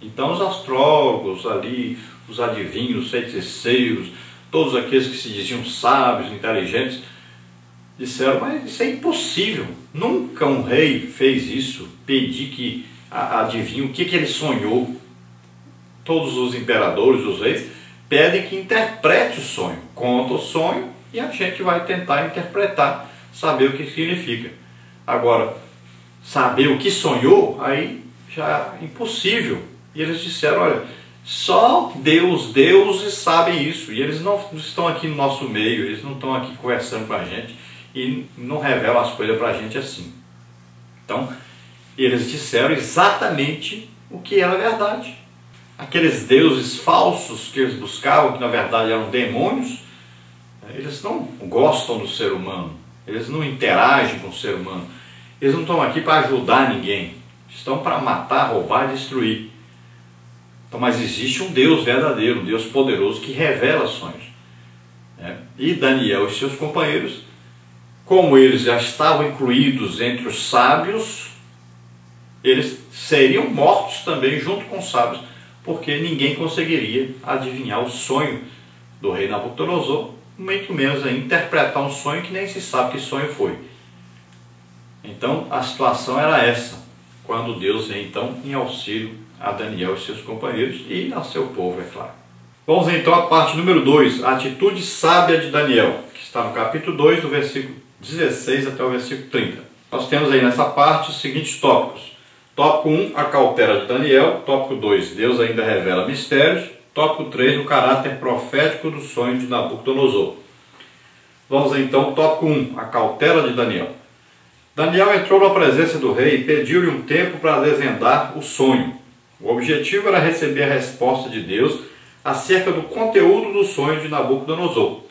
Então os astrólogos ali, os adivinhos, os feiticeiros, todos aqueles que se diziam sábios, inteligentes, disseram, mas isso é impossível, nunca um rei fez isso, pedir que adivinhe o que ele sonhou. Todos os imperadores, os reis, pedem que interprete o sonho, conta o sonho e a gente vai tentar interpretar, saber o que significa. Agora, saber o que sonhou, aí já é impossível. E eles disseram, olha, só Deus, deuses sabem isso, e eles não estão aqui no nosso meio, eles não estão aqui conversando com a gente e não revelam as coisas para a gente assim. Então, eles disseram exatamente o que era verdade. Aqueles deuses falsos que eles buscavam, que na verdade eram demônios, eles não gostam do ser humano, eles não interagem com o ser humano, eles não estão aqui para ajudar ninguém, estão para matar, roubar e destruir. Então, mas existe um Deus verdadeiro, um Deus poderoso que revela sonhos. E Daniel e seus companheiros, como eles já estavam incluídos entre os sábios, eles seriam mortos também junto com os sábios, porque ninguém conseguiria adivinhar o sonho do rei Nabucodonosor, muito menos interpretar um sonho que nem se sabe que sonho foi. Então a situação era essa, quando Deus vem então em auxílio a Daniel e seus companheiros e a seu povo, é claro. Vamos então à parte número 2, a atitude sábia de Daniel, que está no capítulo 2, do versículo 16 até o versículo 30. Nós temos aí nessa parte os seguintes tópicos. Tópico 1, a cautela de Daniel. Tópico 2, Deus ainda revela mistérios. Tópico 3, o caráter profético do sonho de Nabucodonosor. Vamos então ao tópico 1, a cautela de Daniel. Daniel entrou na presença do rei e pediu-lhe um tempo para desvendar o sonho. O objetivo era receber a resposta de Deus acerca do conteúdo do sonho de Nabucodonosor.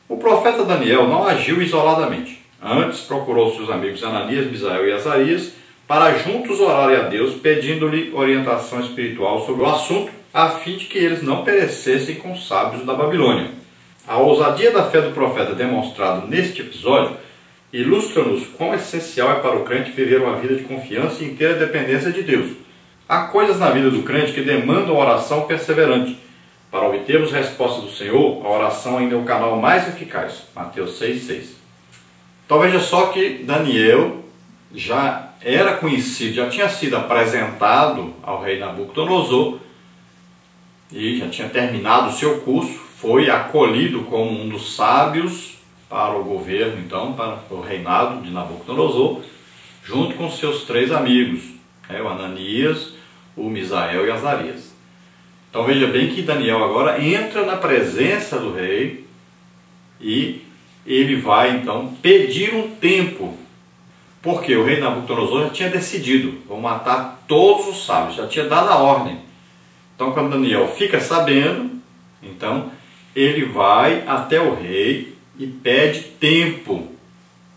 O profeta Daniel não agiu isoladamente. Antes procurou seus amigos Ananias, Misael e Azarias para juntos orarem a Deus, pedindo-lhe orientação espiritual sobre o assunto, a fim de que eles não perecessem com os sábios da Babilônia. A ousadia da fé do profeta demonstrada neste episódio ilustra-nos quão essencial é para o crente viver uma vida de confiança e inteira dependência de Deus. Há coisas na vida do crente que demandam oração perseverante. Para obtermos resposta do Senhor, a oração ainda é o canal mais eficaz. Mateus 6,6. Então veja só que Daniel já era conhecido, já tinha sido apresentado ao rei Nabucodonosor e já tinha terminado o seu curso, foi acolhido como um dos sábios para o governo, então, para o reinado de Nabucodonosor, junto com seus 3 amigos, o Ananias, o Misael e Azarias. Então veja bem que Daniel agora entra na presença do rei e ele vai então pedir um tempo, porque o rei Nabucodonosor já tinha decidido, vou matar todos os sábios, já tinha dado a ordem. Então quando Daniel fica sabendo, então ele vai até o rei e pede tempo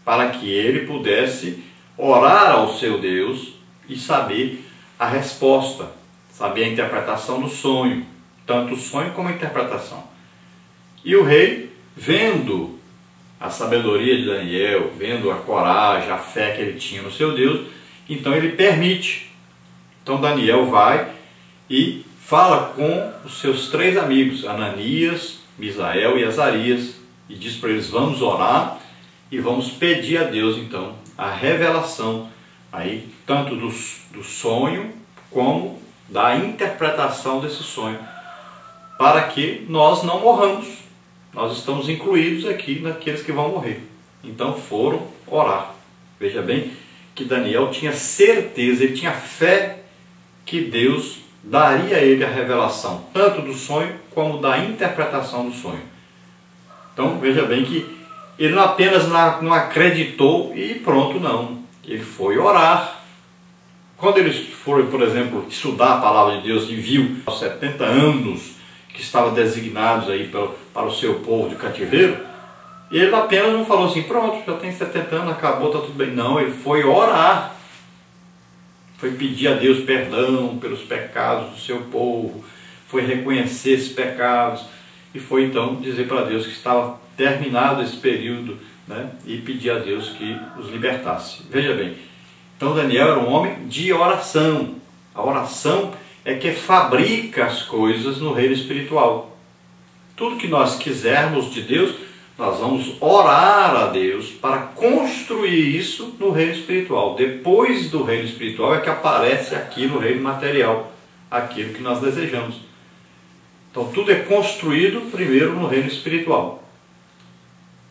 para que ele pudesse orar ao seu Deus e saber a resposta, saber a interpretação do sonho, tanto o sonho como a interpretação. E o rei, vendo a sabedoria de Daniel, vendo a coragem, a fé que ele tinha no seu Deus, então ele permite. Então Daniel vai e fala com os seus 3 amigos, Ananias, Misael e Azarias, e diz para eles, vamos orar e vamos pedir a Deus então a revelação aí, tanto do sonho como da interpretação desse sonho, para que nós não morramos. Nós estamos incluídos aqui naqueles que vão morrer. Então foram orar. Veja bem que Daniel tinha certeza, ele tinha fé que Deus daria a ele a revelação, tanto do sonho como da interpretação do sonho. Então veja bem que ele não apenas não acreditou e pronto, não. Ele foi orar. Quando eles foram, por exemplo, estudar a palavra de Deus e viu os 70 anos que estavam designados aí para o seu povo de cativeiro, ele apenas não falou assim, pronto, já tem 70 anos, acabou, está tudo bem. Não, ele foi orar. Foi pedir a Deus perdão pelos pecados do seu povo, foi reconhecer esses pecados e foi então dizer para Deus que estava terminado esse período, né, e pedir a Deus que os libertasse. Veja bem, então Daniel era um homem de oração. A oração é que fabrica as coisas no reino espiritual. Tudo que nós quisermos de Deus, nós vamos orar a Deus para construir isso no reino espiritual. Depois do reino espiritual é que aparece aqui no reino material, aquilo que nós desejamos. Então tudo é construído primeiro no reino espiritual.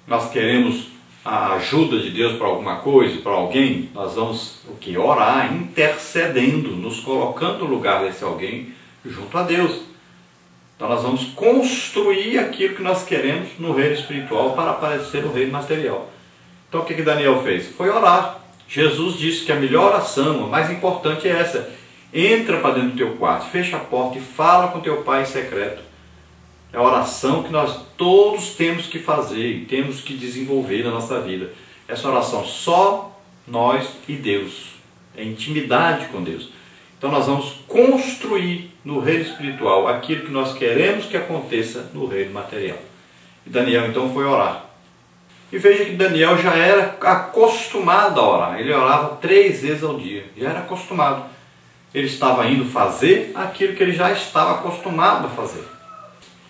Nós queremos a ajuda de Deus para alguma coisa, para alguém, nós vamos o quê? Orar, intercedendo, nos colocando no lugar desse alguém junto a Deus. Então nós vamos construir aquilo que nós queremos no reino espiritual para aparecer no reino material. Então o que Daniel fez? Foi orar. Jesus disse que a melhor oração, a mais importante é essa. Entra para dentro do teu quarto, fecha a porta e fala com teu pai em secreto. É a oração que nós todos temos que fazer e temos que desenvolver na nossa vida. Essa oração só nós e Deus. É intimidade com Deus. Então nós vamos construir no reino espiritual aquilo que nós queremos que aconteça no reino material. E Daniel então foi orar. E veja que Daniel já era acostumado a orar. Ele orava 3 vezes ao dia. Já era acostumado. Ele estava indo fazer aquilo que ele já estava acostumado a fazer.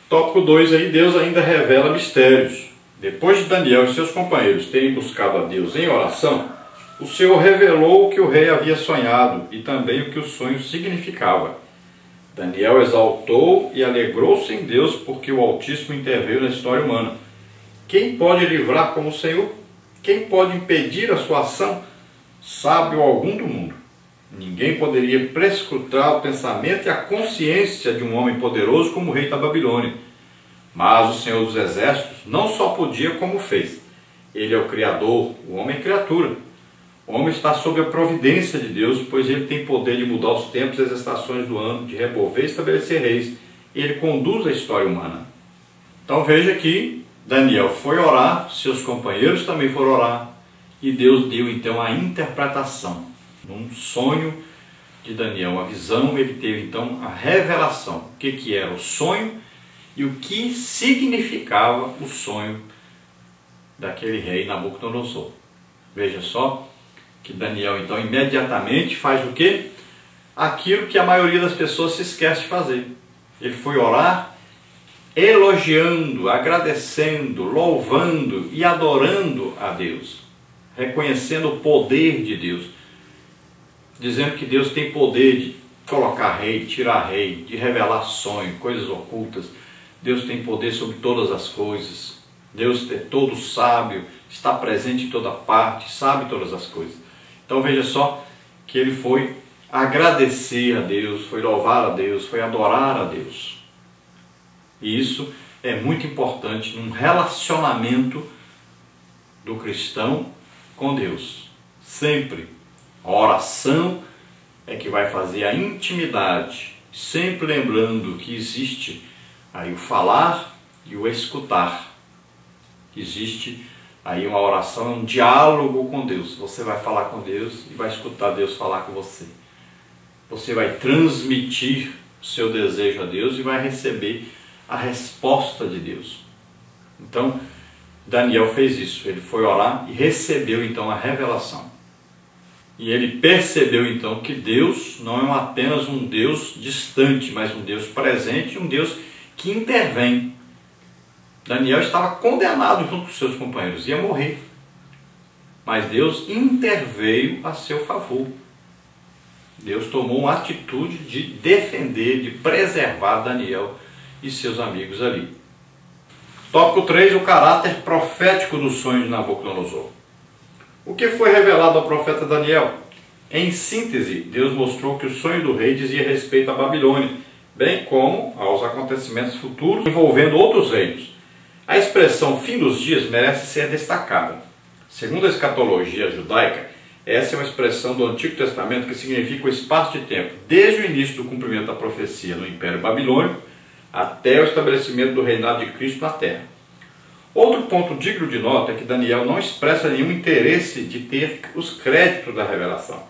Tópico 2 aí, Deus ainda revela mistérios. Depois de Daniel e seus companheiros terem buscado a Deus em oração, o Senhor revelou o que o rei havia sonhado e também o que o sonho significava. Daniel exaltou e alegrou-se em Deus porque o Altíssimo interveio na história humana. Quem pode livrar como o Senhor? Quem pode impedir a sua ação? Sábio algum do mundo. Ninguém poderia prescrutar o pensamento e a consciência de um homem poderoso como o rei da Babilônia. Mas o Senhor dos Exércitos não só podia como fez. Ele é o Criador, o homem é criatura. O homem está sob a providência de Deus, pois ele tem poder de mudar os tempos e as estações do ano, de remover e estabelecer reis. E ele conduz a história humana. Então veja que Daniel foi orar, seus companheiros também foram orar, e Deus deu então a interpretação. Num sonho de Daniel, uma visão, ele teve então a revelação. O que era o sonho e o que significava o sonho daquele rei Nabucodonosor. Veja só que Daniel então imediatamente faz o quê? Aquilo que a maioria das pessoas se esquece de fazer. Ele foi orar elogiando, agradecendo, louvando e adorando a Deus, reconhecendo o poder de Deus, dizendo que Deus tem poder de colocar rei, tirar rei, de revelar sonhos, coisas ocultas. Deus tem poder sobre todas as coisas. Deus é todo sábio, está presente em toda parte, sabe todas as coisas. Então veja só que ele foi agradecer a Deus, foi louvar a Deus, foi adorar a Deus. E isso é muito importante num relacionamento do cristão com Deus. Sempre. A oração é que vai fazer a intimidade, sempre lembrando que existe aí o falar e o escutar. Existe aí uma oração, um diálogo com Deus. Você vai falar com Deus e vai escutar Deus falar com você. Você vai transmitir o seu desejo a Deus e vai receber a resposta de Deus. Então, Daniel fez isso. Ele foi orar e recebeu então a revelação. E ele percebeu então que Deus não é apenas um Deus distante, mas um Deus presente, um Deus que intervém. Daniel estava condenado junto com seus companheiros, ia morrer. Mas Deus interveio a seu favor. Deus tomou uma atitude de defender, de preservar Daniel e seus amigos ali. Tópico 3, o caráter profético do sonho de Nabucodonosor. O que foi revelado ao profeta Daniel? Em síntese, Deus mostrou que o sonho do rei dizia respeito à Babilônia, bem como aos acontecimentos futuros envolvendo outros reinos. A expressão fim dos dias merece ser destacada. Segundo a escatologia judaica, essa é uma expressão do Antigo Testamento que significa o espaço de tempo, desde o início do cumprimento da profecia no Império Babilônico até o estabelecimento do reinado de Cristo na Terra. Outro ponto digno de nota é que Daniel não expressa nenhum interesse de ter os créditos da revelação.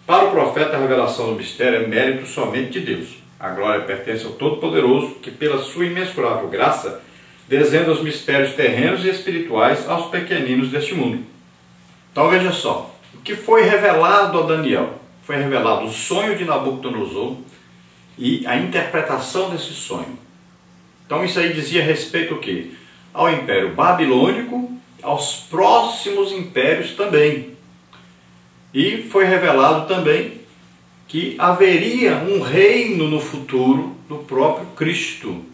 Para o profeta, a revelação do mistério é mérito somente de Deus. A glória pertence ao Todo-Poderoso, que pela sua imensurável graça desvenda os mistérios terrenos e espirituais aos pequeninos deste mundo. Então veja só, o que foi revelado a Daniel? Foi revelado o sonho de Nabucodonosor e a interpretação desse sonho. Então isso aí dizia respeito ao quê? Ao Império Babilônico, aos próximos impérios também. E foi revelado também que haveria um reino no futuro do próprio Cristo.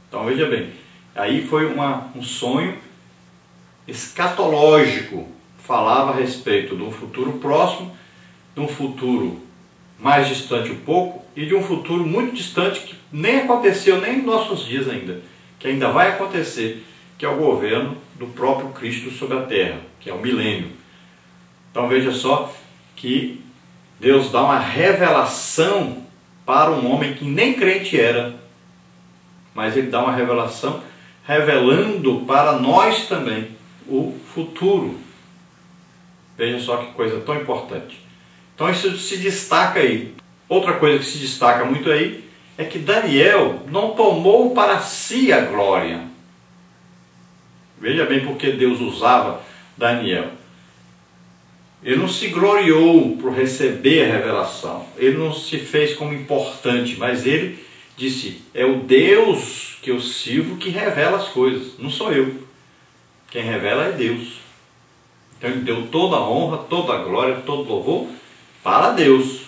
Então veja bem, aí foi um sonho escatológico, falava a respeito de um futuro próximo, de um futuro mais distante um pouco e de um futuro muito distante que nem aconteceu nem nos nossos dias ainda, que ainda vai acontecer, que é o governo do próprio Cristo sobre a terra, que é o milênio. Então veja só que Deus dá uma revelação para um homem que nem crente era, mas ele dá uma revelação revelando para nós também o futuro. Veja só que coisa tão importante. Então isso se destaca aí. Outra coisa que se destaca muito aí é que Daniel não tomou para si a glória. Veja bem porque Deus usava Daniel. Ele não se gloriou por receber a revelação. Ele não se fez como importante, mas ele disse, é o Deus que eu sirvo que revela as coisas, não sou eu. Quem revela é Deus. Então ele deu toda a honra, toda a glória, todo o louvor para Deus.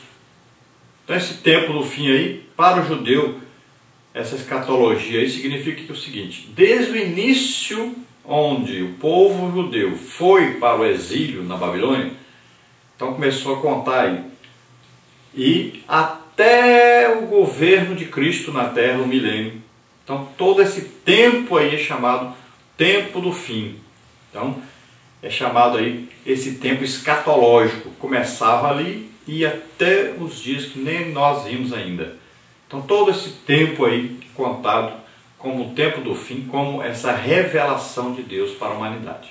Então esse tempo do fim aí, para o judeu, essa escatologia aí significa que é o seguinte, desde o início onde o povo judeu foi para o exílio na Babilônia, então começou a contar aí, e até o governo de Cristo na terra, o milênio. Então todo esse tempo aí é chamado tempo do fim. Então é chamado aí esse tempo escatológico, começava ali e até os dias que nem nós vimos ainda. Então todo esse tempo aí contado como o tempo do fim, como essa revelação de Deus para a humanidade.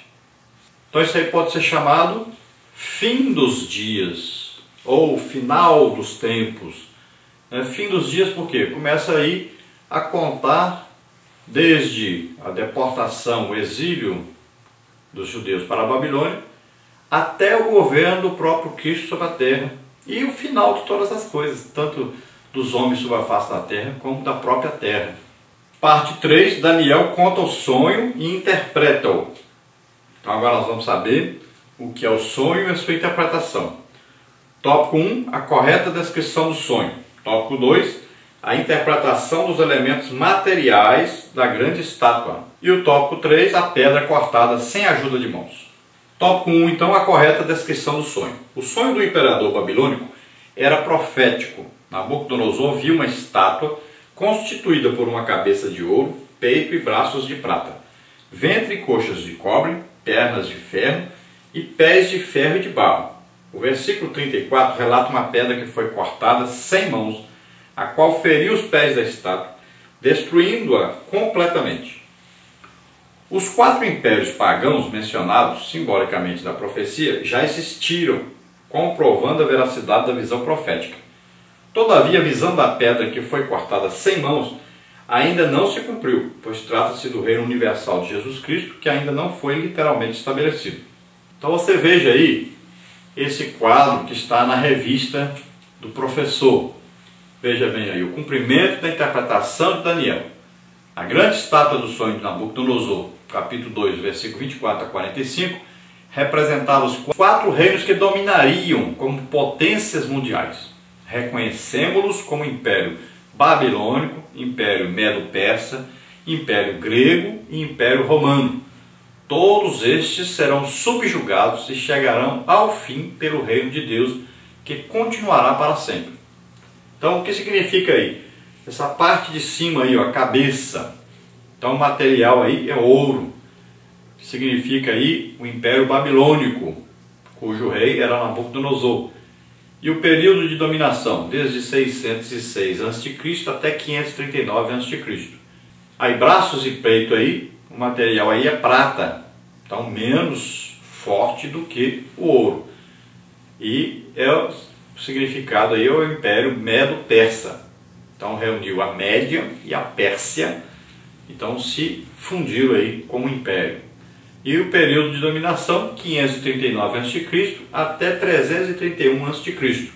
Então isso aí pode ser chamado fim dos dias, ou final dos tempos. Fim dos dias por quê? Começa aí a contar desde a deportação, o exílio dos judeus para a Babilônia, até o governo do próprio Cristo sobre a terra, e o final de todas as coisas, tanto dos homens sobre a face da terra, como da própria terra. Parte 3, Daniel conta o sonho e interpreta-o. Então agora nós vamos saber o que é o sonho e a sua interpretação. Tópico 1, a correta descrição do sonho. Tópico 2, a interpretação dos elementos materiais da grande estátua. E o tópico 3, a pedra cortada sem ajuda de mãos. Tópico 1, então, a correta descrição do sonho. O sonho do imperador babilônico era profético. Nabucodonosor viu uma estátua constituída por uma cabeça de ouro, peito e braços de prata, ventre e coxas de cobre, pernas de ferro e pés de ferro e de barro. O versículo 34 relata uma pedra que foi cortada sem mãos, a qual feriu os pés da estátua, destruindo-a completamente. Os 4 impérios pagãos mencionados simbolicamente na profecia já existiram, comprovando a veracidade da visão profética. Todavia, a visão da pedra que foi cortada sem mãos ainda não se cumpriu, pois trata-se do reino universal de Jesus Cristo, que ainda não foi literalmente estabelecido. Então você veja aí esse quadro que está na revista do professor. Veja bem aí, o cumprimento da interpretação de Daniel. A grande estátua do sonho de Nabucodonosor, capítulo 2, versículo 24 a 45, representava os 4 reinos que dominariam como potências mundiais. Reconhecemos-los como Império Babilônico, Império Medo-Persa, Império Grego e Império Romano. Todos estes serão subjugados e chegarão ao fim pelo reino de Deus, que continuará para sempre. Então, o que significa aí? Essa parte de cima aí, ó, a cabeça. Então, o material aí é ouro. Significa aí o Império Babilônico, cujo rei era Nabucodonosor. E o período de dominação, desde 606 a.C. até 539 a.C. Aí, braços e peito aí, o material aí é prata. Então, menos forte do que o ouro. E o significado aí é o Império Medo-Persa. Então reuniu a Média e a Pérsia, então se fundiram aí como império. E o período de dominação, 539 a.C. até 331 a.C.